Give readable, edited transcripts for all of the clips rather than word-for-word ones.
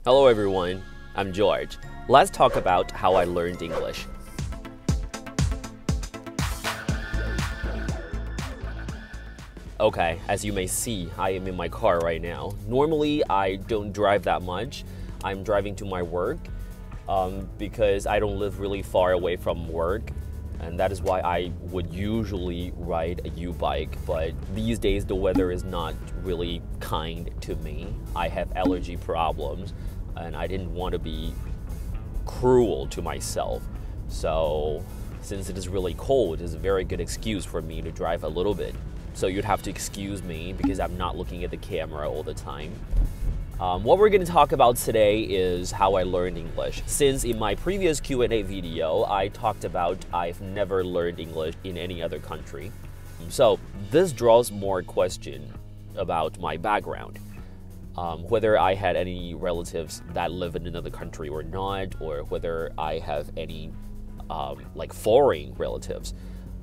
Hello everyone, I'm George. Let's talk about how I learned English. Okay, as you may see, I am in my car right now. Normally, I don't drive that much. I'm driving to my work because I don't live really far away from work. And that is why I would usually ride a U-bike, but these days the weather is not really kind to me. I have allergy problems, and I didn't want to be cruel to myself. So, since it is really cold, it's a very good excuse for me to drive a little bit. So you'd have to excuse me because I'm not looking at the camera all the time. What we're going to talk about today is how I learned English. Since in my previous Q&A video, I talked about I've never learned English in any other country. So this draws more question about my background. Whether I had any relatives that live in another country or not, or whether I have any like foreign relatives.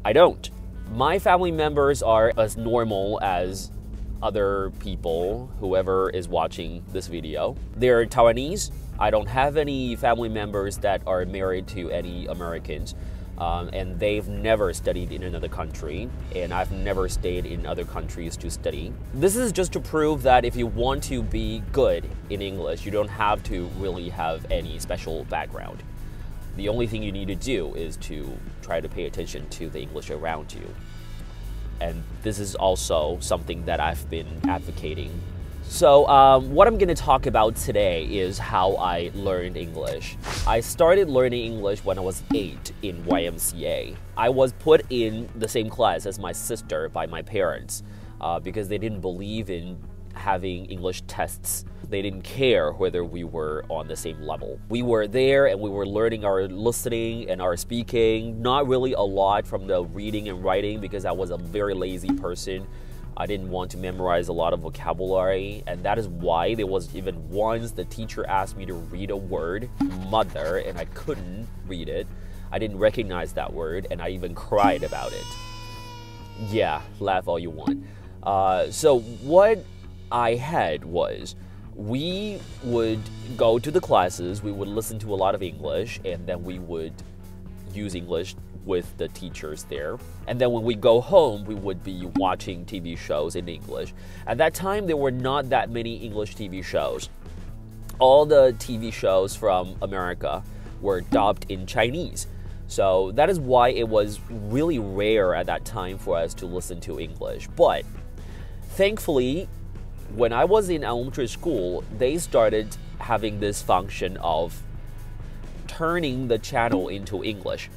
I don't. My family members are as normal as other people, whoever is watching this video. They're Taiwanese. I don't have any family members that are married to any Americans, and they've never studied in another country, and I've never stayed in other countries to study. This is just to prove that if you want to be good in English, you don't have to really have any special background. The only thing you need to do is to try to pay attention to the English around you. And this is also something that I've been advocating. So what I'm going to talk about today is how I learned English. I started learning English when I was 8 in YMCA. I was put in the same class as my sister by my parents because they didn't believe in having English tests. They didn't care whether we were on the same level. We were there and we were learning our listening and our speaking, not really a lot from the reading and writing because I was a very lazy person. I didn't want to memorize a lot of vocabulary, and that is why there was even once the teacher asked me to read a word, mother, and I couldn't read it. I didn't recognize that word, and I even cried about it. Yeah, laugh all you want. So what I had was, we would go to the classes, we would listen to a lot of English, and then we would use English with the teachers there. And then when we go home, we would be watching TV shows in English. At that time, there were not that many English TV shows. All the TV shows from America were dubbed in Chinese. So that is why it was really rare at that time for us to listen to English. But thankfully, when I was in elementary school, they started having this function of turning the channel into English.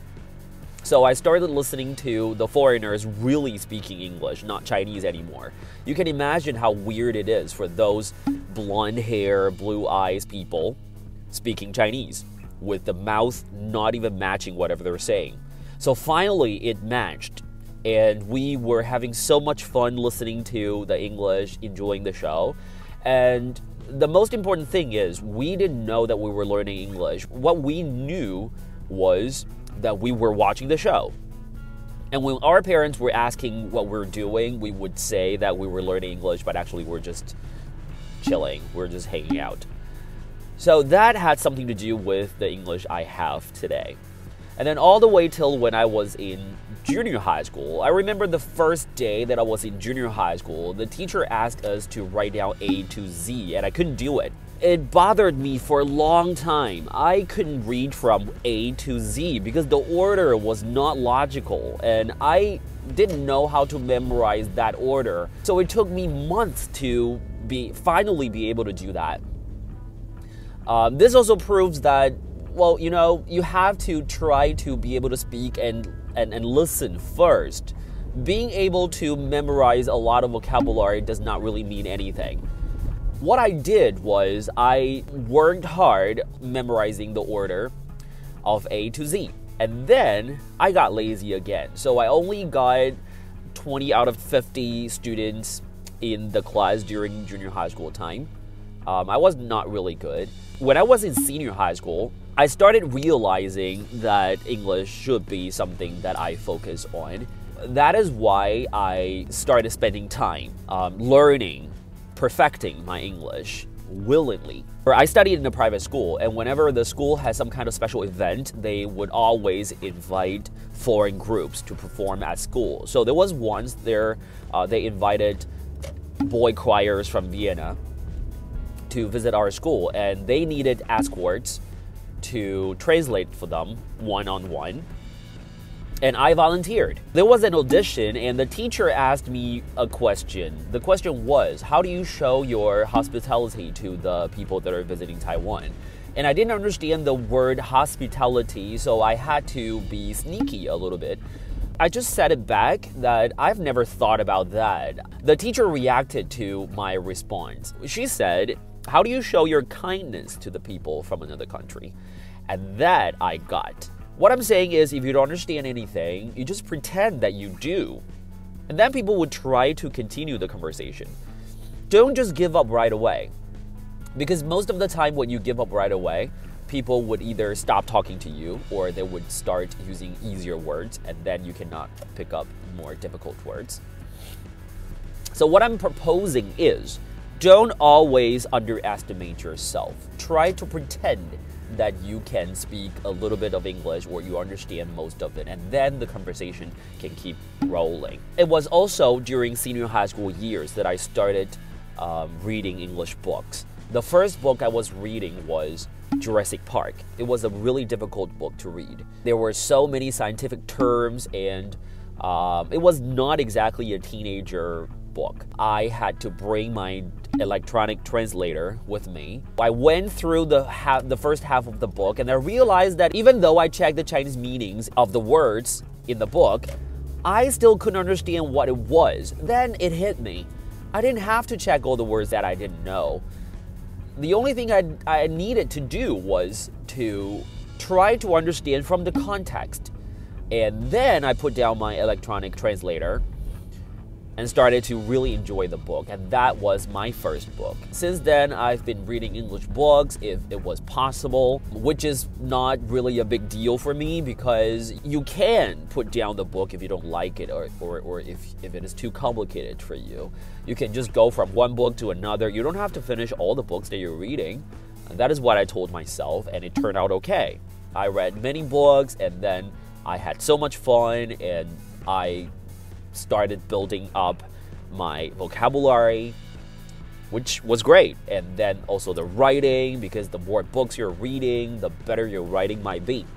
So I started listening to the foreigners really speaking English, not Chinese anymore. You can imagine how weird it is for those blonde hair, blue eyes people speaking Chinese, with the mouth not even matching whatever they're saying. So finally it matched. And we were having so much fun listening to the English, enjoying the show. And the most important thing is, we didn't know that we were learning English. What we knew was that we were watching the show. And when our parents were asking what we're doing, we would say that we were learning English, but actually we're just chilling. We're just hanging out. So that had something to do with the English I have today. And then all the way till when I was in junior high school, I remember the first day that I was in junior high school, the teacher asked us to write down A to Z, and I couldn't do it. It bothered me for a long time. I couldn't read from A to Z because the order was not logical, and I didn't know how to memorize that order. So it took me months to finally be able to do that. This also proves that, well, you know, you have to try to be able to speak and listen first. Being able to memorize a lot of vocabulary does not really mean anything. What I did was I worked hard memorizing the order of A to Z. And then I got lazy again. So I only got 20 out of 50 students in the class during junior high school time. I was not really good. When I was in senior high school, I started realizing that English should be something that I focus on. That is why I started spending time learning, perfecting my English. willingly. I studied in a private school, and whenever the school has some kind of special event, they would always invite foreign groups to perform at school. So there was once there, they invited boy choirs from Vienna to visit our school, and they needed escorts to translate for them one-on-one. And I volunteered. There was an audition, and the teacher asked me a question. The question was, how do you show your hospitality to the people that are visiting Taiwan? And I didn't understand the word hospitality, so I had to be sneaky a little bit. I just said it back that I've never thought about that. The teacher reacted to my response. She said, how do you show your kindness to the people from another country? And that I got. What I'm saying is, if you don't understand anything, you just pretend that you do. And then people would try to continue the conversation. Don't just give up right away. Because most of the time when you give up right away, people would either stop talking to you or they would start using easier words, and then you cannot pick up more difficult words. So what I'm proposing is, don't always underestimate yourself. Try to pretend that you can speak a little bit of English or you understand most of it, and then the conversation can keep rolling. It was also during senior high school years that I started reading English books. The first book I was reading was Jurassic Park. It was a really difficult book to read. There were so many scientific terms, and it was not exactly a teenager book. I had to bring my electronic translator with me. I went through the first half of the book, and I realized that even though I checked the Chinese meanings of the words in the book, I still couldn't understand what it was. Then it hit me. I didn't have to check all the words that I didn't know. The only thing I needed to do was to try to understand from the context. And then I put down my electronic translator and started to really enjoy the book, and that was my first book. Since then, I've been reading English books if it was possible, which is not really a big deal for me because you can put down the book if you don't like it or if it is too complicated for you. You can just go from one book to another. You don't have to finish all the books that you're reading. And that is what I told myself, and it turned out okay. I read many books, and then I had so much fun, and I started building up my vocabulary, which was great. And then also the writing, because the more books you're reading, the better your writing might be.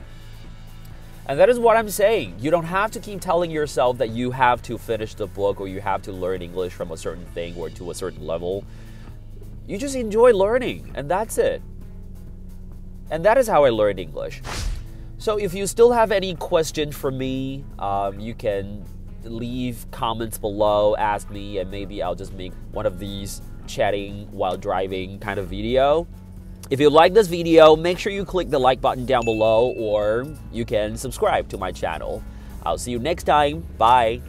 And that is what I'm saying. You don't have to keep telling yourself that you have to finish the book or you have to learn English from a certain thing or to a certain level. You just enjoy learning, and that's it. And that is how I learned English. So if you still have any questions for me, you can leave comments below, ask me, and maybe I'll just make one of these chatting while driving kind of video. If you like this video, make sure you click the like button down below, or you can subscribe to my channel. I'll see you next time. Bye.